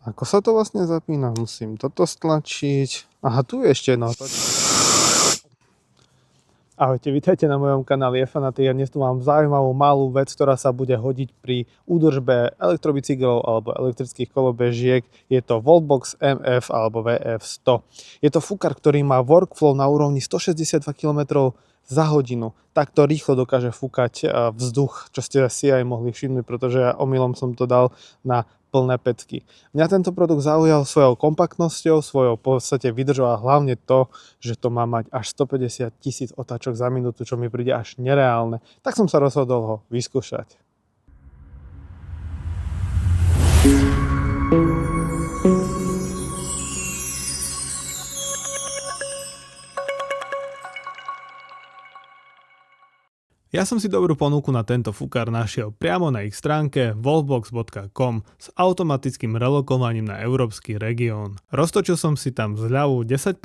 Ako sa to vlastne zapína? Musím toto stlačiť. Aha, tu je ešte jedno. Ahojte, vítajte na mojom kanáli Fanatik a dnes tu mám zaujímavú malú vec, ktorá sa bude hodiť pri údržbe elektrobicyklov alebo elektrických kolobežiek. Je to Voltbox MF alebo VF100. Je to fúkar, ktorý má workflow na úrovni 162 km za hodinu. Takto rýchlo dokáže fúkať vzduch, čo ste si aj mohli všimnúť, pretože ja omylom som to dal na plné pecky. Mňa tento produkt zaujal svojou kompaktnosťou, svojou v podstate vydržou a hlavne to, že to má mať až 150 000 otáčok za minútu, čo mi príde až nereálne. Tak som sa rozhodol ho vyskúšať. Ja som si dobrú ponuku na tento fúkar našiel priamo na ich stránke voltbox.com s automatickým relokovaním na európsky región. Roztočil som si tam zľavu 10%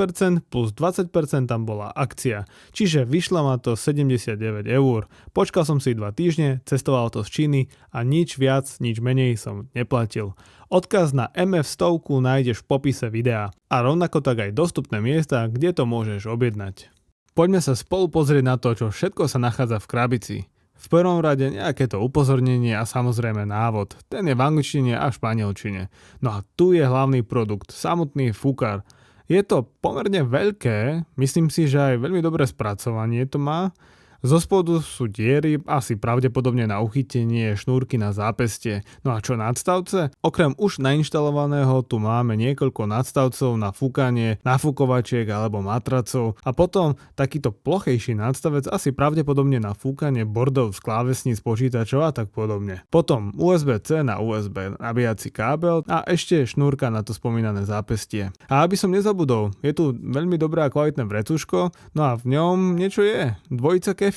plus 20% tam bola akcia, čiže vyšla ma to 79 €. Počkal som si 2 týždne, cestoval to z Číny a nič viac, nič menej som neplatil. Odkaz na MF100 nájdeš v popise videa a rovnako tak aj dostupné miesta, kde to môžeš objednať. Poďme sa spolu pozrieť na to, čo všetko sa nachádza v krabici. V prvom rade nejaké to upozornenie a samozrejme návod. Ten je v angličtine a španielčine. No a tu je hlavný produkt, samotný fúkar. Je to pomerne veľké, myslím si, že aj veľmi dobré spracovanie to má. Zo spodu sú diery, asi pravdepodobne na uchytenie, šnúrky na zápestie. No a čo nadstavce? Okrem už nainštalovaného tu máme niekoľko nadstavcov na fúkanie, nafúkovačiek alebo matracov a potom takýto plochejší nadstavec asi pravdepodobne na fúkanie bordov z klávesníc počítačov a tak podobne. Potom USB-C na USB nabíjací kábel a ešte šnúrka na to spomínané zápestie. A aby som nezabudol, je tu veľmi dobré a kvalitné vrecuško, no a v ňom niečo je, dvojica kefiek.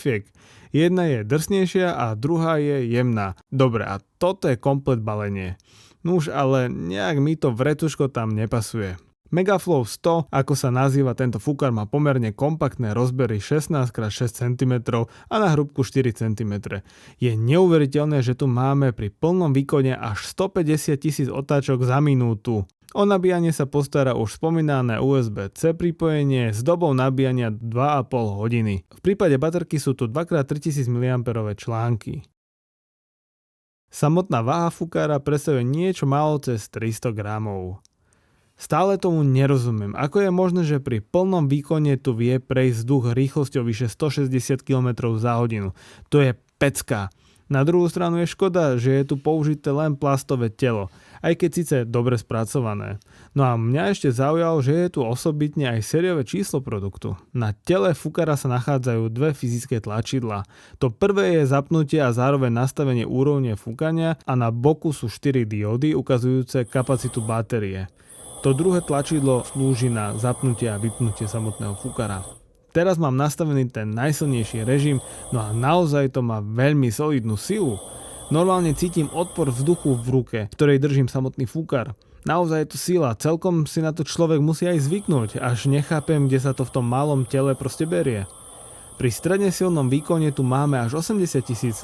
Jedna je drsnejšia a druhá je jemná. Dobre, a toto je komplet balenie. Nuž, ale nejak mi to vrecuško tam nepasuje. Megaflow 100, ako sa nazýva tento fúkar, má pomerne kompaktné rozbery 16x6 cm a na hrúbku 4 cm. Je neuveriteľné, že tu máme pri plnom výkone až 150 000 otáčok za minútu. O nabíjanie sa postará už spomínané USB-C pripojenie s dobou nabíjania 2,5 hodiny. V prípade baterky sú tu 2x3000 mAh články. Samotná váha fúkara predstavuje niečo málo cez 300 gramov. Stále tomu nerozumiem, ako je možné, že pri plnom výkone tu vie prejsť vzduch rýchlosťou vyše 160 km za hodinu. To je pecka. Na druhú stranu je škoda, že je tu použité len plastové telo, aj keď síce dobre spracované. No a mňa ešte zaujalo, že je tu osobitne aj sériové číslo produktu. Na tele fúkara sa nachádzajú dve fyzické tlačidlá. To prvé je zapnutie a zároveň nastavenie úrovne fúkania a na boku sú 4 diódy ukazujúce kapacitu batérie. To druhé tlačidlo slúži na zapnutie a vypnutie samotného fúkara. Teraz mám nastavený ten najsilnejší režim, no a naozaj to má veľmi solidnú silu. Normálne cítim odpor vzduchu v ruke, v ktorej držím samotný fúkar. Naozaj je to sila, celkom si na to človek musí aj zvyknúť, až nechápem, kde sa to v tom malom tele proste berie. Pri stredne silnom výkone tu máme až 80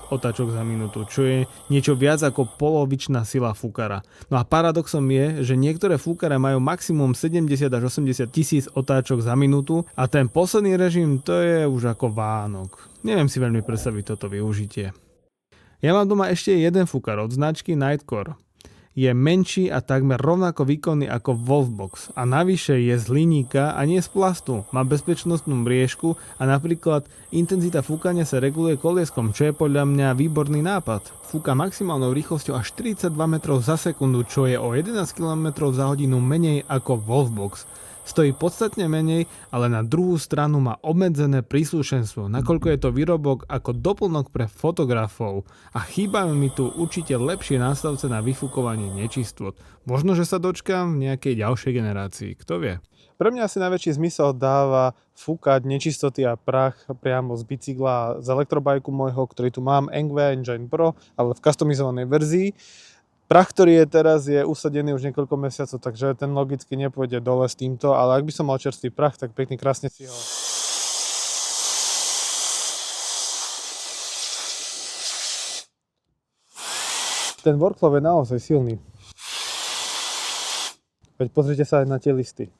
000 otáčok za minútu, čo je niečo viac ako polovičná sila fúkara. No a paradoxom je, že niektoré fúkare majú maximum 70 až 80 000 otáčok za minútu a ten posledný režim to je už ako Vánok. Neviem si veľmi predstaviť toto využitie. Ja mám doma ešte jeden fúkar od značky Nightcore. Je menší a takmer rovnako výkonný ako Voltbox a navyše je z hliníka a nie z plastu. Má bezpečnostnú mriežku a napríklad intenzita fúkania sa reguluje kolieskom, čo je podľa mňa výborný nápad. Fúka maximálnou rýchlosťou až 42 metrov za sekundu, čo je o 11 km za hodinu menej ako Voltbox. Stojí podstatne menej, ale na druhú stranu má obmedzené príslušenstvo, nakoľko je to výrobok ako doplnok pre fotografov a chýbajú mi tu určite lepšie nástavce na vyfúkovanie nečistôt. Možno, že sa dočkam v nejakej ďalšej generácii, kto vie. Pre mňa asi najväčší zmysel dáva fúkať nečistoty a prach priamo z bicykla, z elektrobajku môjho, ktorý tu mám, Engve Engine Pro, ale v customizovanej verzii. Prach, ktorý je teraz, je usadený už niekoľko mesiacov, takže ten logicky nepôjde dole s týmto, ale ak by som mal čerstvý prach, tak pekne krásne si ho... Ten workflow je naozaj silný. Veď pozrite sa aj na tie listy.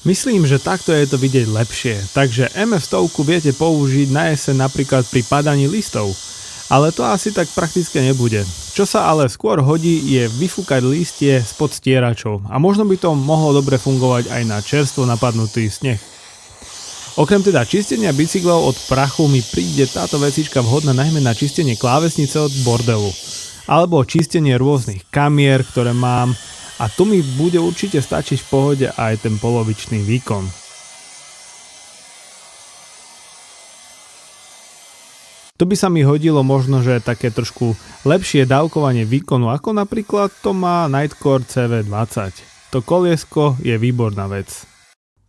Myslím, že takto je to vidieť lepšie, takže MF100 viete použiť na jeseň napríklad pri padaní listov, ale to asi tak prakticky nebude. Čo sa ale skôr hodí je vyfúkať listie spod stieračov a možno by to mohlo dobre fungovať aj na čerstvo napadnutý sneh. Okrem teda čistenia bicyklov od prachu mi príde táto vecička vhodná najmä na čistenie klávesnice od bordelu alebo čistenie rôznych kamier, ktoré mám. A tu mi bude určite stačiť v pohode aj ten polovičný výkon. Tu by sa mi hodilo možno, že také trošku lepšie dávkovanie výkonu, ako napríklad to má Nightcore CV20. To koliesko je výborná vec.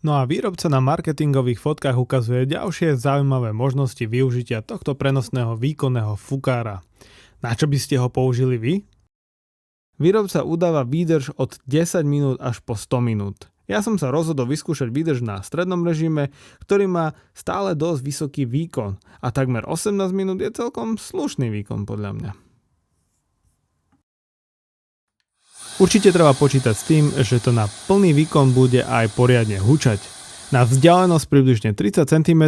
No a výrobca na marketingových fotkách ukazuje ďalšie zaujímavé možnosti využitia tohto prenosného výkonného fukára. Na čo by ste ho použili vy? Výrobca udáva výdrž od 10 minút až po 100 minút. Ja som sa rozhodol vyskúšať výdrž na strednom režime, ktorý má stále dosť vysoký výkon a takmer 18 minút je celkom slušný výkon podľa mňa. Určite treba počítať s tým, že to na plný výkon bude aj poriadne hučať. Na vzdialenosť približne 30 cm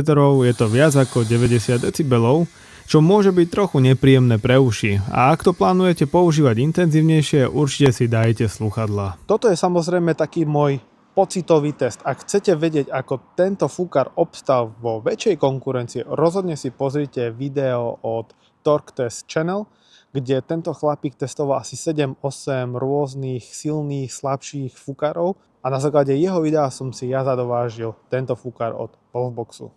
je to viac ako 90 decibelov, čo môže byť trochu nepríjemné pre uši. A ak to plánujete používať intenzívnejšie, určite si dajte slúchadlá. Toto je samozrejme taký môj pocitový test. Ak chcete vedieť, ako tento fúkar obstal vo väčšej konkurencii, rozhodne si pozrite video od Torque Test Channel, kde tento chlapík testoval asi 7-8 rôznych silných, slabších fúkarov a na základe jeho videa som si ja zadovážil tento fúkar od Wolfboxu.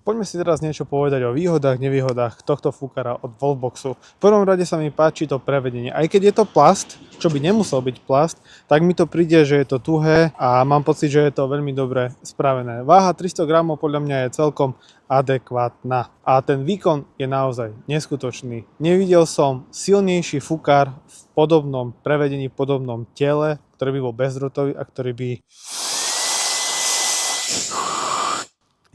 Poďme si teraz niečo povedať o výhodách, nevýhodách tohto fúkara od Wolfboxu. V prvom rade sa mi páči to prevedenie. Aj keď je to plast, čo by nemusel byť plast, tak mi to príde, že je to tuhé a mám pocit, že je to veľmi dobre spravené. Váha 300 gramov podľa mňa je celkom adekvátna. A ten výkon je naozaj neskutočný. Nevidel som silnejší fúkar v podobnom prevedení, v podobnom tele, ktorý by bol bezdrôtový a ktorý by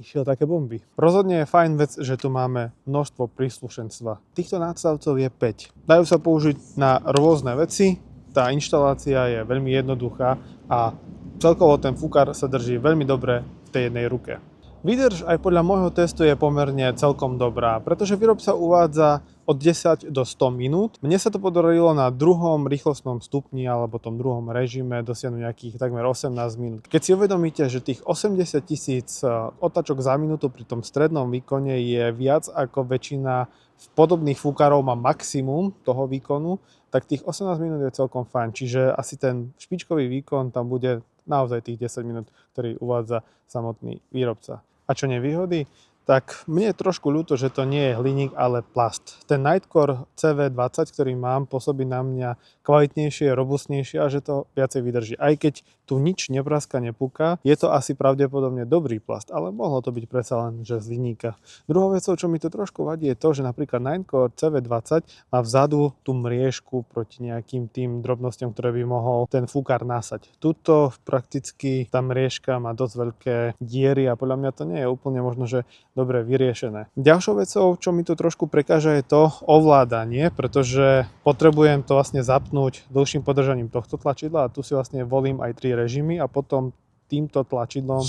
išiel také bomby. Rozhodne je fajn vec, že tu máme množstvo príslušenstva. Týchto nadstavcov je 5. Dajú sa použiť na rôzne veci, tá inštalácia je veľmi jednoduchá a celkovo ten fúkar sa drží veľmi dobre v tej jednej ruke. Výdrž aj podľa môjho testu je pomerne celkom dobrá, pretože výrobca uvádza od 10 do 100 minút. Mne sa to podarilo na druhom rýchlostnom stupni alebo tom druhom režime dosiahnuť nejakých takmer 18 minút. Keď si uvedomíte, že tých 80 000 otáčok za minútu pri tom strednom výkone je viac ako väčšina podobných fúkarov má maximum toho výkonu, tak tých 18 minút je celkom fajn. Čiže asi ten špičkový výkon tam bude naozaj tých 10 minút, ktorý uvádza samotný výrobca. A čo nevýhody? Tak mne je trošku ľúto, že to nie je hliník, ale plast. Ten Nightcore CV20, ktorý mám, pôsobí na mňa kvalitnejšie, robustnejšie a že to viacej vydrží. Aj keď tu nič nepraska, nepúka, je to asi pravdepodobne dobrý plast, ale mohlo to byť predsa len, že z hliníka. Druhou vecou, čo mi to trošku vadí, je to, že napríklad Nightcore CV20 má vzadu tú mriežku proti nejakým tým drobnostiam, ktoré by mohol ten fúkar nasať. Tuto prakticky tá mriežka má dosť veľké diery a podľa mňa to nie je úplne možno, že dobre vyriešené. Ďalšou vecou, čo mi tu trošku prekáža, je to ovládanie, pretože potrebujem to vlastne zapnúť dlhším podržaním tohto tlačidla a tu si vlastne volím aj 3 režimy a potom týmto tlačidlom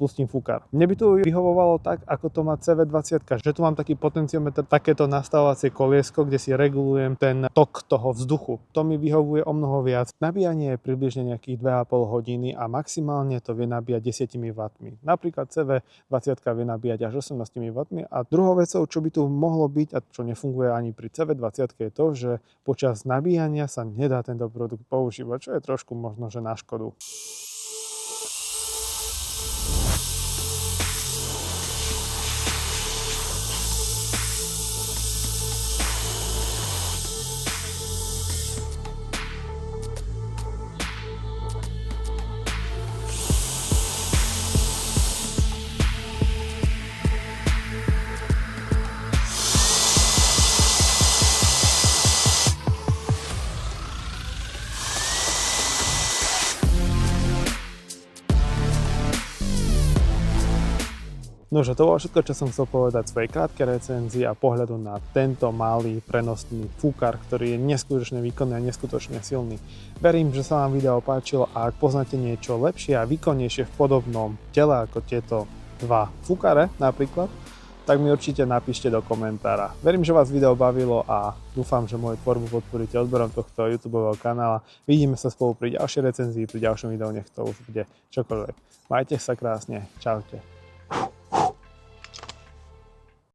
pustím fúkar. Mne by tu vyhovovalo tak, ako to má CV20, že tu mám taký potenciometer, takéto nastavovacie koliesko, kde si regulujem ten tok toho vzduchu. To mi vyhovuje o mnoho viac. Nabíjanie je približne nejakých 2,5 hodiny a maximálne to vie nabíjať 10 W. Napríklad CV20 vie nabíjať až 18 W. A druhou vecou, čo by tu mohlo byť a čo nefunguje ani pri CV20, je to, že počas nabíjania sa nedá tento produkt používať, čo je trošku možno, že na škodu. Nože to bolo všetko, čo som chcel povedať v svojej krátkej recenzii a pohľadu na tento malý prenosný fúkar, ktorý je neskutočne výkonný a neskutočne silný. Verím, že sa vám video páčilo a ak poznáte niečo lepšie a výkonnejšie v podobnom tele ako tieto dva fúkare napríklad, tak mi určite napíšte do komentára. Verím, že vás video bavilo a dúfam, že moju tvorbu podporíte odberom tohto YouTubeového kanála. Vidíme sa spolu pri ďalšej recenzii, pri ďalšom videu, nech to už bude čokoľvek. Majte sa krásne, čaute.